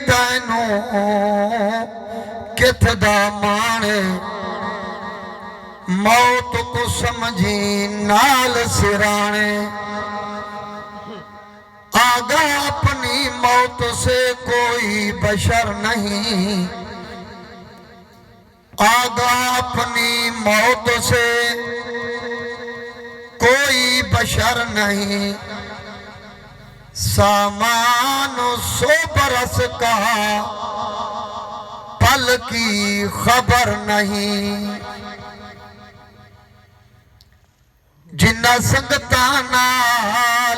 تینو کت دا مانے موت کو سمجھی نال سرانے آگاہ اپنی موت سے کوئی بشر نہیں آگاہ اپنی موت سے کوئی بشر نہیں سامان 100 برس کا پل کی خبر نہیں جنہ سنگتاں نال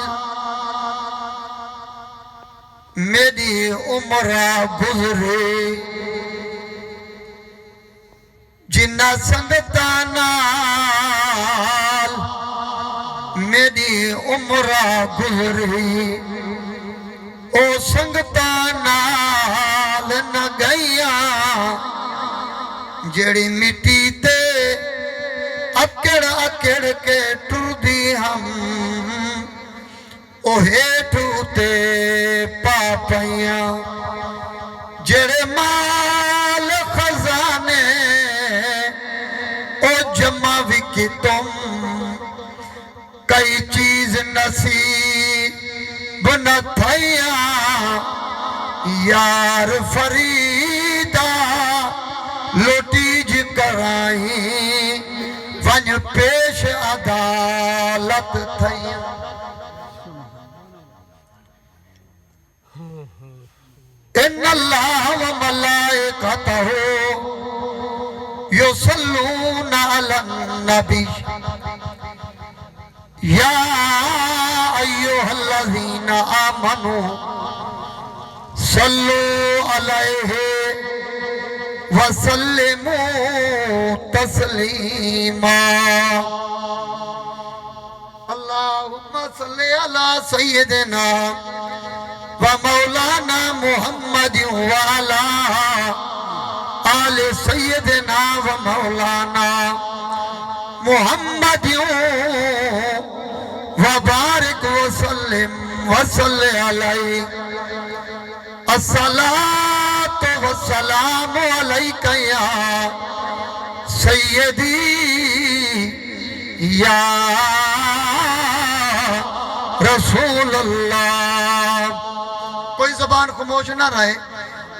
میری عمر گزرے جنہ سنگتاں نال میری عمر گزری او سنگتاں نال نہ گئیاں جڑی مٹی تے اکڑ اکڑ کے ٹردی ہم او ہیٹھو تے پاپیاں جڑے مال خزانے او جمع وکی تم کئی چیز نصیب نہ تھیاں یار فریدہ لوٹی جی کرائیں ون پیش عدالت تھیاں ان اللہ و ملائکتہ یصلون علی النبی یا ایوہ الذین آمنوا صلو علیہ وسلموا تسلیما اللہم صلی علی سیدنا ومولانا محمد وعلا آل سیدنا ومولانا محمد وبارک وسلم وصلی علیہ الصلاة والسلام علیک یا سیدی یا رسول اللہ کوئی زبان خاموش نہ رہے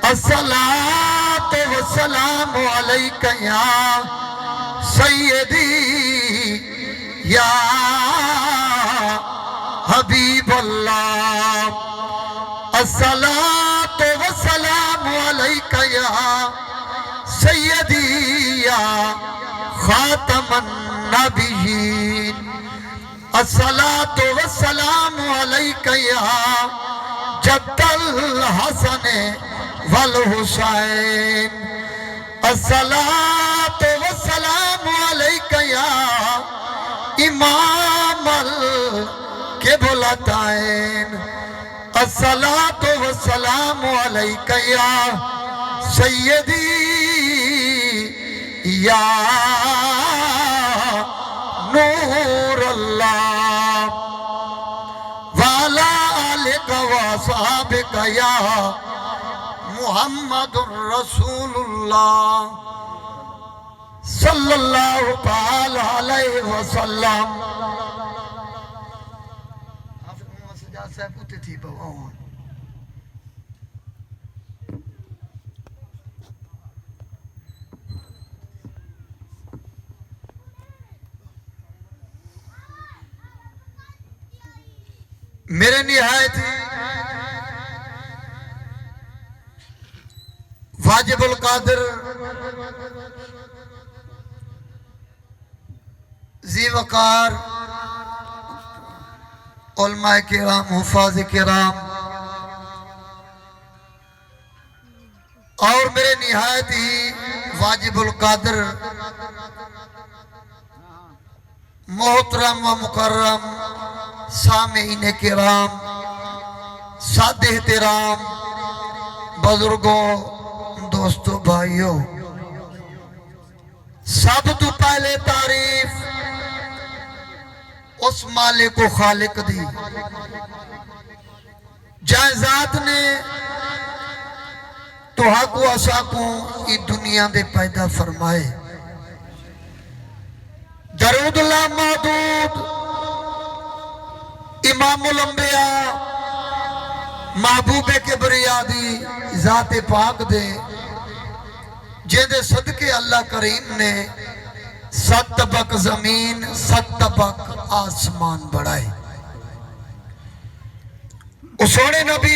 الصلاة والسلام علیک یا سیدی یا حبیب اللہ الصلاة والسلام علیک یا سیدی یا خاتم النبیین الصلاة والسلام علیک یا جد الحسن والحسین الصلاة والسلام علیک یا امام القبلتین الصلاة والسلام علیک یا سیدی یا نور اللہ وعلا آلک وصحابک یا محمد رسول اللہ صلی اللہ تعالی علیہ وسلم حافظ محمد سجاد صاحب ہوتے تھی بہون میرے نہایت واجب القادر ذی وقار علماء کرام حفاظ کرام اور میرے نہایت ہی واجب القادر محترم و مکرم سامعین کرام سادہ احترام بزرگوں دوستو بھائیوں سب تو پہلے تعریف اس مالک و خالق دی جائے ذات نے تو کو اسا کو ای دنیا دے پیدا فرمائے درود اللہ محدود امام الانبیاء محبوب کبریا دی ذات پاک دے جہدے صدقے اللہ کریم نے 7 طبق زمین 7 طبق آسمان بڑھائے. اس سونے نبی